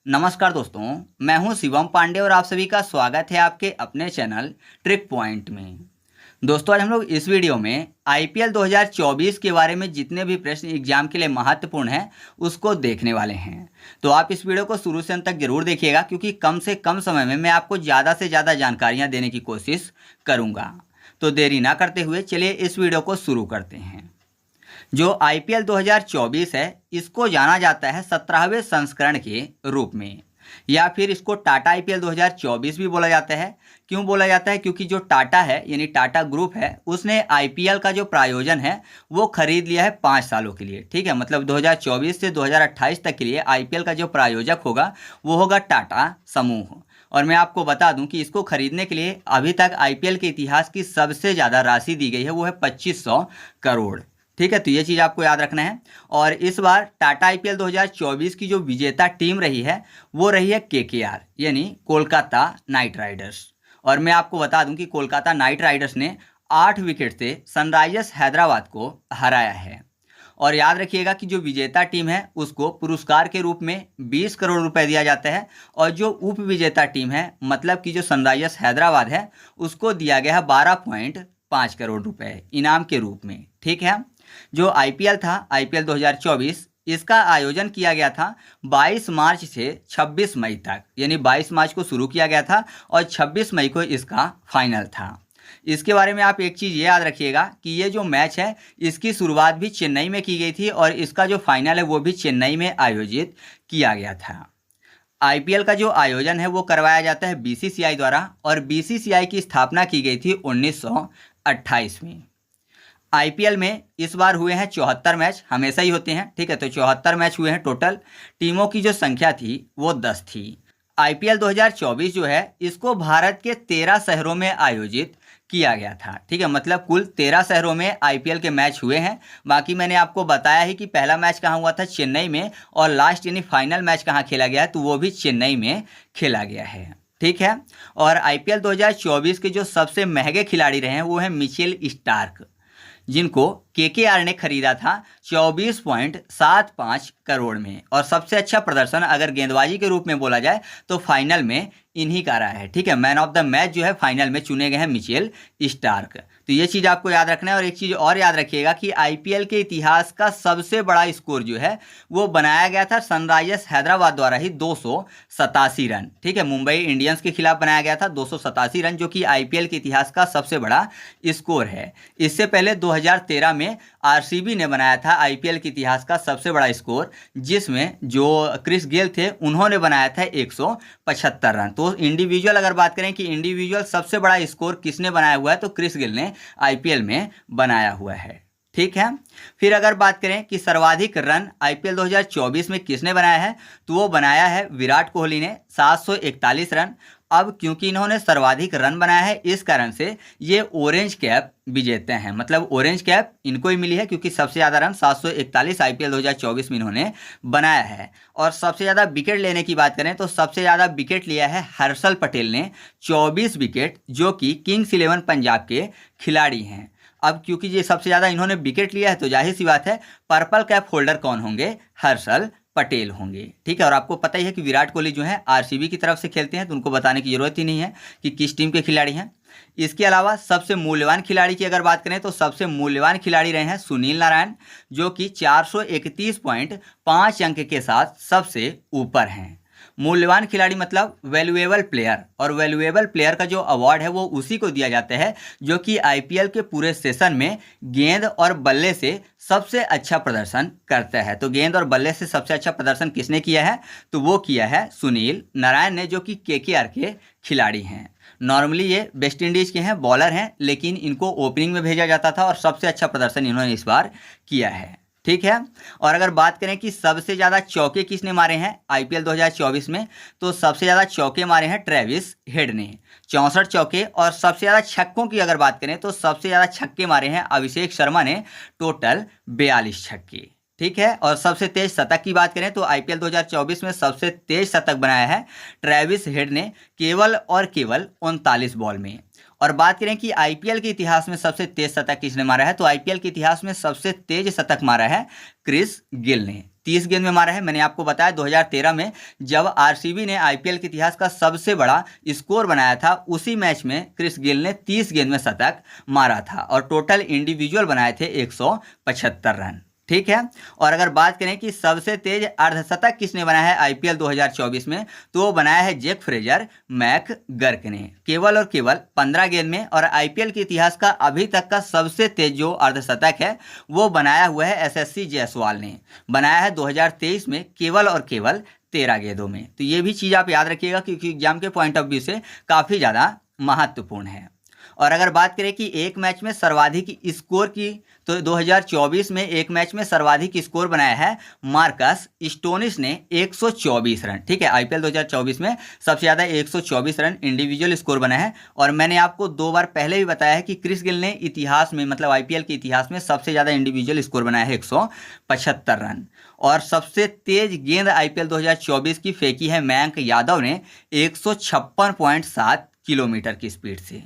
नमस्कार दोस्तों, मैं हूं शिवम पांडे और आप सभी का स्वागत है आपके अपने चैनल ट्रिक पॉइंट में। दोस्तों, आज हम लोग इस वीडियो में आईपीएल 2024 के बारे में जितने भी प्रश्न एग्जाम के लिए महत्वपूर्ण हैं उसको देखने वाले हैं। तो आप इस वीडियो को शुरू से अंत तक जरूर देखिएगा, क्योंकि कम से कम समय में मैं आपको ज़्यादा से ज़्यादा जानकारियाँ देने की कोशिश करूँगा। तो देरी ना करते हुए चलिए इस वीडियो को शुरू करते हैं। जो आईपीएल 2024 है, इसको जाना जाता है 17वें संस्करण के रूप में, या फिर इसको टाटा आईपीएल 2024 भी बोला जाता है। क्यों बोला जाता है? क्योंकि जो टाटा है यानी टाटा ग्रुप है, उसने आईपीएल का जो प्रायोजन है वो खरीद लिया है 5 सालों के लिए। ठीक है, मतलब 2024 से 2028 तक के लिए आईपीएल का जो प्रायोजक होगा वो होगा टाटा समूह। और मैं आपको बता दूं कि इसको खरीदने के लिए अभी तक आईपीएल के इतिहास की सबसे ज़्यादा राशि दी गई है, वो है 2500 करोड़। ठीक है, तो ये चीज़ आपको याद रखना है। और इस बार टाटा आईपीएल 2024 की जो विजेता टीम रही है वो रही है केकेआर यानी कोलकाता नाइट राइडर्स। और मैं आपको बता दूं कि कोलकाता नाइट राइडर्स ने 8 विकेट से सनराइजर्स हैदराबाद को हराया है। और याद रखिएगा कि जो विजेता टीम है उसको पुरस्कार के रूप में 20 करोड़ रुपए दिया जाता है, और जो उप विजेता टीम है मतलब कि जो सनराइजर्स हैदराबाद है उसको दिया गया है 12.5 करोड़ रुपए इनाम के रूप में। ठीक है, जो आईपीएल था आईपीएल 2024, इसका आयोजन किया गया था 22 मार्च से 26 मई तक, यानी 22 मार्च को शुरू किया गया था और 26 मई को इसका फाइनल था। इसके बारे में आप एक चीज़ ये याद रखिएगा कि ये जो मैच है इसकी शुरुआत भी चेन्नई में की गई थी और इसका जो फाइनल है वो भी चेन्नई में आयोजित किया गया था। आईपीएल का जो आयोजन है वो करवाया जाता है बीसीसीआई द्वारा, और बीसीसीआई की स्थापना की गई थी 1928 में। आईपीएल में इस बार हुए हैं 74 मैच, हमेशा ही होते हैं। ठीक है, तो 74 मैच हुए हैं टोटल। टीमों की जो संख्या थी वो 10 थी। आईपीएल 2024 जो है इसको भारत के 13 शहरों में आयोजित किया गया था। ठीक है, मतलब कुल 13 शहरों में आईपीएल के मैच हुए हैं। बाकी मैंने आपको बताया ही कि पहला मैच कहाँ हुआ था, चेन्नई में, और लास्ट यानी फाइनल मैच कहाँ खेला गया है, तो वो भी चेन्नई में खेला गया है। ठीक है, और आईपीएल 2024 के जो सबसे महंगे खिलाड़ी रहे हैं वो है मिचेल स्टार्क, जिनको केकेआर ने खरीदा था 24.75 करोड़ में। और सबसे अच्छा प्रदर्शन अगर गेंदबाजी के रूप में बोला जाए तो फाइनल में इन्हीं का रहा है। ठीक है, मैन ऑफ द मैच जो है फाइनल में चुने गए हैं मिचेल स्टार्क। तो ये चीज़ आपको याद रखना है। और एक चीज़ और याद रखिएगा कि आईपीएल के इतिहास का सबसे बड़ा स्कोर जो है वो बनाया गया था सनराइजर्स हैदराबाद द्वारा ही, 287 रन। ठीक है, मुंबई इंडियंस के खिलाफ बनाया गया था 287 रन, जो कि आईपीएल के इतिहास का सबसे बड़ा स्कोर है। इससे पहले 2013 में आरसीबी ने बनाया था आईपीएल के इतिहास का सबसे बड़ा स्कोर, जिसमें जो क्रिस गेल थे उन्होंने बनाया था 175 रन। तो इंडिविजुअल अगर बात करें कि इंडिविजुअल सबसे बड़ा स्कोर किसने बनाया हुआ है, तो क्रिस गेल ने आईपीएल में बनाया हुआ है। ठीक है, फिर अगर बात करें कि सर्वाधिक रन आईपीएल 2024 में किसने बनाया है, तो वो बनाया है विराट कोहली ने 741 रन। अब क्योंकि इन्होंने सर्वाधिक रन बनाया है इस कारण से ये ऑरेंज कैप विजेता हैं, मतलब ऑरेंज कैप इनको ही मिली है, क्योंकि सबसे ज़्यादा रन 741 आईपीएल 2024 में इन्होंने बनाया है। और सबसे ज़्यादा विकेट लेने की बात करें तो सबसे ज़्यादा विकेट लिया है हर्षल पटेल ने, 24 विकेट, जो कि किंग्स 11 पंजाब के खिलाड़ी हैं। अब क्योंकि ये सबसे ज़्यादा इन्होंने विकेट लिया है तो जाहिर सी बात है पर्पल कैप होल्डर कौन होंगे, हर्षल पटेल होंगे। ठीक है, और आपको पता ही है कि विराट कोहली जो है आरसीबी की तरफ से खेलते हैं, तो उनको बताने की जरूरत ही नहीं है कि किस टीम के खिलाड़ी हैं। इसके अलावा सबसे मूल्यवान खिलाड़ी की अगर बात करें तो सबसे मूल्यवान खिलाड़ी रहे हैं सुनील नारायण, जो कि 431.5 अंक के साथ सबसे ऊपर हैं। मूल्यवान खिलाड़ी मतलब वैल्यूएबल प्लेयर, और वैल्यूएबल प्लेयर का जो अवार्ड है वो उसी को दिया जाता है जो कि आईपीएल के पूरे सेशन में गेंद और बल्ले से सबसे अच्छा प्रदर्शन करता है। तो गेंद और बल्ले से सबसे अच्छा प्रदर्शन किसने किया है, तो वो किया है सुनील नारायण ने, जो कि केकेआर के खिलाड़ी हैं। नॉर्मली ये वेस्ट इंडीज़ के हैं, बॉलर हैं, लेकिन इनको ओपनिंग में भेजा जाता था और सबसे अच्छा प्रदर्शन इन्होंने इस बार किया है। ठीक है, और अगर बात करें कि सबसे ज़्यादा चौके किसने मारे हैं आईपीएल 2024 में, तो सबसे ज़्यादा चौके मारे हैं ट्रेविस हेड ने, 64 चौके। और सबसे ज़्यादा छक्कों की अगर बात करें तो सबसे ज़्यादा छक्के मारे हैं अभिषेक शर्मा ने, टोटल 42 छक्के। ठीक है, और सबसे तेज शतक की बात करें तो आईपीएल 2024 में सबसे तेज शतक बनाया है ट्रेविस हेड ने, केवल और केवल 39 बॉल में। और बात करें कि आईपीएल के इतिहास में सबसे तेज शतक किसने मारा है, तो आईपीएल के इतिहास में सबसे तेज शतक मारा है क्रिस गेल ने, 30 गेंद में मारा है। मैंने आपको बताया 2013 में जब आरसीबी ने आईपीएल के इतिहास का सबसे बड़ा स्कोर बनाया था, उसी मैच में क्रिस गेल ने 30 गेंद में शतक मारा था और टोटल इंडिविजुअल बनाए थे 175 रन। ठीक है। और अगर बात करें कि सबसे तेज अर्धशतक किसने बनाया है आईपीएल 2024 में, तो वो बनाया है जैक फ्रेजर मैकगर्क ने, केवल और केवल 15 गेंद में। और आईपीएल के इतिहास का अभी तक का सबसे तेज जो अर्धशतक है वो बनाया हुआ है एसएससी जायसवाल ने, बनाया है 2023 में केवल और केवल 13 गेंदों में। तो ये भी चीज़ आप याद रखिएगा क्योंकि एग्जाम के पॉइंट ऑफ व्यू से काफ़ी ज़्यादा महत्वपूर्ण है। और अगर बात करें कि एक मैच में सर्वाधिक स्कोर की, तो 2024 में एक मैच में सर्वाधिक स्कोर बनाया है मार्कस स्टोनिस ने 124 रन। ठीक है, आईपीएल 2024 में सबसे ज़्यादा 124 रन इंडिविजुअल स्कोर बना है। और मैंने आपको 2 बार पहले भी बताया है कि क्रिस गेल ने इतिहास में, मतलब आईपीएल के इतिहास में सबसे ज़्यादा इंडिविजुअल स्कोर बनाया है 175 रन। और सबसे तेज गेंद आईपीएल 2024 की फेंकी है मयंक यादव ने 156.7 किलोमीटर की स्पीड से।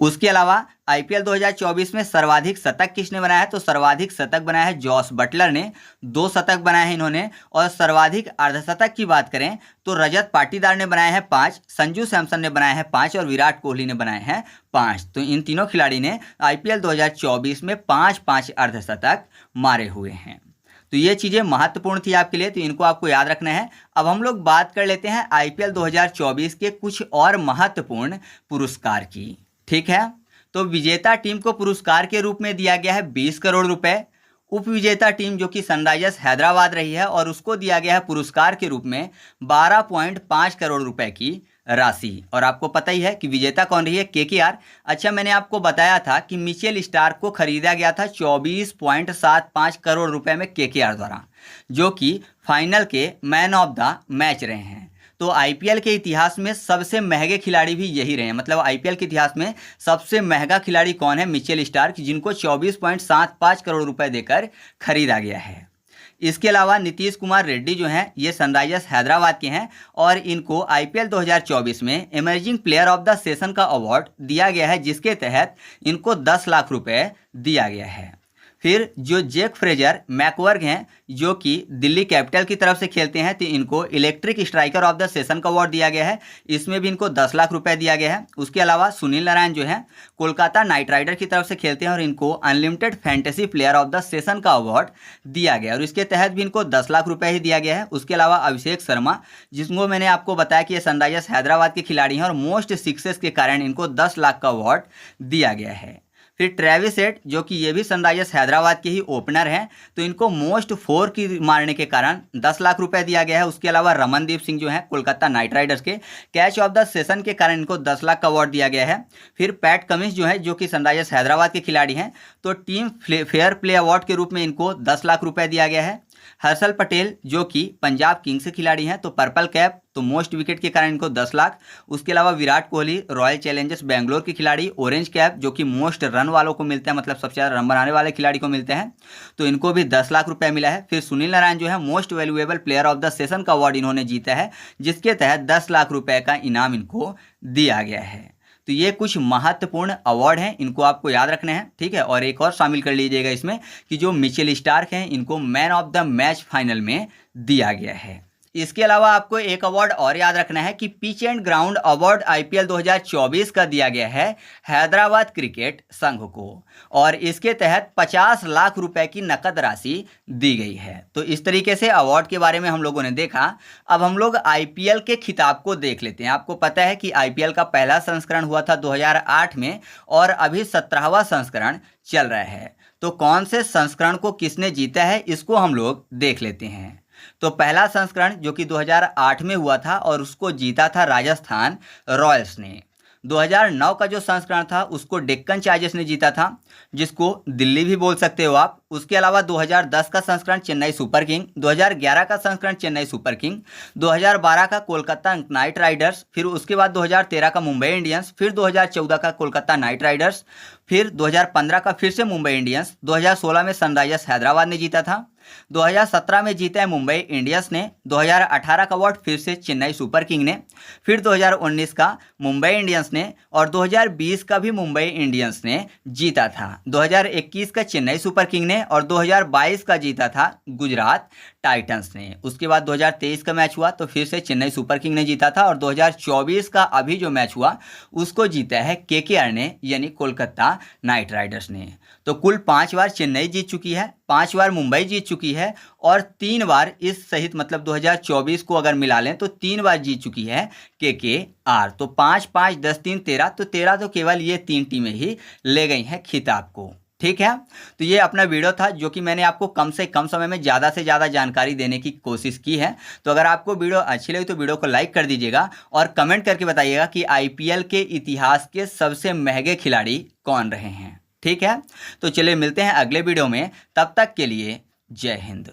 उसके अलावा आईपीएल 2024 में सर्वाधिक शतक किसने बनाया है, तो सर्वाधिक शतक बनाया है जॉस बटलर ने, 2 शतक बनाए हैं इन्होंने। और सर्वाधिक अर्धशतक की बात करें तो रजत पाटीदार ने बनाए हैं 5, संजू सैमसन ने बनाए हैं 5 और विराट कोहली ने बनाए हैं 5। तो इन तीनों खिलाड़ी ने आईपीएल 2024 में 5-5 अर्धशतक मारे हुए हैं। तो ये चीज़ें महत्वपूर्ण थी आपके लिए, तो इनको आपको याद रखना है। अब हम लोग बात कर लेते हैं आईपीएल 2024 के कुछ और महत्वपूर्ण पुरस्कार की। ठीक है, तो विजेता टीम को पुरस्कार के रूप में दिया गया है 20 करोड़ रुपए। उप विजेता टीम जो कि सनराइजर्स हैदराबाद रही है, और उसको दिया गया है पुरस्कार के रूप में 12.5 करोड़ रुपए की राशि। और आपको पता ही है कि विजेता कौन रही है, केकेआर। अच्छा, मैंने आपको बताया था कि मिचेल स्टार्क को खरीदा गया था 24.75 करोड़ रुपए में केकेआर द्वारा, जो कि फाइनल के मैन ऑफ द मैच रहे हैं। तो आईपीएल के इतिहास में सबसे महंगे खिलाड़ी भी यही रहे हैं, मतलब आईपीएल के इतिहास में सबसे महंगा खिलाड़ी कौन है, मिचेल स्टार्क, जिनको 24.75 करोड़ रुपए देकर खरीदा गया है। इसके अलावा नीतीश कुमार रेड्डी जो हैं, ये सनराइजर्स हैदराबाद के हैं और इनको आईपीएल 2024 में emerging player of the session का अवार्ड दिया गया है, जिसके तहत इनको 10 लाख रुपए दिया गया है। फिर जो जैक फ्रेजर मैकगर्क हैं, जो कि दिल्ली कैपिटल की तरफ से खेलते हैं, तो इनको electric striker of the session का अवार्ड दिया गया है, इसमें भी इनको 10 लाख रुपए दिया गया है। उसके अलावा सुनील नारायण जो हैं, कोलकाता नाइट राइडर की तरफ से खेलते हैं और इनको unlimited fantasy player of the session का अवार्ड दिया गया और इसके तहत भी इनको 10 लाख रुपए ही दिया गया है। उसके अलावा अभिषेक शर्मा, जिसको मैंने आपको बताया कि ये सनराइजर्स हैदराबाद के खिलाड़ी हैं और मोस्ट सिक्सेस के कारण इनको 10 लाख का अवार्ड दिया गया है। फिर ट्रेविस हेड, जो कि ये भी सनराइजर्स हैदराबाद के ही ओपनर हैं, तो इनको मोस्ट 4 की मारने के कारण 10 लाख रुपए दिया गया है। उसके अलावा रमनदीप सिंह जो हैं कोलकाता नाइट राइडर्स के, कैच ऑफ द सेशन के कारण इनको 10 लाख का अवार्ड दिया गया है। फिर पैट कमिंस जो है, जो कि सनराइजर्स हैदराबाद के खिलाड़ी हैं, तो टीम फेयर प्ले अवार्ड के रूप में इनको 10 लाख रुपए दिया गया है। हर्षल पटेल, जो कि पंजाब किंग्स के खिलाड़ी हैं, तो पर्पल कैप, तो मोस्ट विकेट के कारण इनको 10 लाख। उसके अलावा विराट कोहली, रॉयल चैलेंजर्स बेंगलोर के खिलाड़ी, ऑरेंज कैप, जो कि मोस्ट रन वालों को मिलता है, मतलब सबसे ज़्यादा रन बनाने वाले खिलाड़ी को मिलते हैं, तो इनको भी 10 लाख रुपए मिला है। फिर सुनील नारायण जो है, most valuable player of the session का अवार्ड इन्होंने जीता है, जिसके तहत 10 लाख रुपए का इनाम इनको दिया गया है। तो ये कुछ महत्वपूर्ण अवार्ड हैं, इनको आपको याद रखना है। ठीक है, और एक और शामिल कर लीजिएगा इसमें कि जो मिचेल स्टार्क हैं, इनको man of the match final में दिया गया है। इसके अलावा आपको एक अवार्ड और याद रखना है कि pitch and ground award IPL 2024 का दिया गया है हैदराबाद क्रिकेट संघ को और इसके तहत 50 लाख रुपए की नकद राशि दी गई है। तो इस तरीके से अवार्ड के बारे में हम लोगों ने देखा। अब हम लोग आईपीएल के खिताब को देख लेते हैं। आपको पता है कि आईपीएल का पहला संस्करण हुआ था 2008 में और अभी 17वां संस्करण चल रहा है। तो कौन से संस्करण को किसने जीता है, इसको हम लोग देख लेते हैं। तो पहला संस्करण जो कि 2008 में हुआ था और उसको जीता था राजस्थान रॉयल्स ने। 2009 का जो संस्करण था उसको डेक्कन चार्जर्स ने जीता था, जिसको दिल्ली भी बोल सकते हो आप। उसके अलावा 2010 का संस्करण चेन्नई सुपर किंग, 2011 का संस्करण चेन्नई सुपर किंग, 2012 का कोलकाता नाइट राइडर्स, फिर उसके बाद 2013 का मुंबई इंडियंस, फिर 2014 का कोलकाता नाइट राइडर्स, फिर 2015 का फिर से मुंबई इंडियंस, 2016 में सनराइजर्स हैदराबाद ने जीता था, 2017 में जीता है मुंबई इंडियंस ने, 2018 का अवार्ड फिर से चेन्नई सुपर किंग ने, फिर 2019 का मुंबई इंडियंस ने और 2020 का भी मुंबई इंडियंस ने जीता था। 2021 का चेन्नई सुपर किंग ने और 2022 का जीता था गुजरात टाइटंस ने। उसके बाद 2023 का मैच हुआ तो फिर से चेन्नई सुपर किंग ने जीता था और 2024 का अभी जो मैच हुआ उसको जीता है केकेआर ने, यानी कोलकाता नाइट राइडर्स ने। तो कुल 5 बार चेन्नई जीत चुकी है, 5 बार मुंबई जीत चुकी है और 3 बार इस सहित मतलब 2024 को अगर मिला लें तो 3 बार जीत चुकी है केकेआर। तो 5, 5, 10, 3, 13, तो 13 तो केवल ये 3 टीमें ही ले गई हैं खिताब को। ठीक है, तो ये अपना वीडियो था जो कि मैंने आपको कम से कम समय में ज़्यादा से ज़्यादा जानकारी देने की कोशिश की है। तो अगर आपको वीडियो अच्छी लगी तो वीडियो को लाइक कर दीजिएगा और कमेंट करके बताइएगा कि आईपीएल के इतिहास के सबसे महंगे खिलाड़ी कौन रहे हैं। ठीक है, तो चलिए मिलते हैं अगले वीडियो में, तब तक के लिए जय हिंद।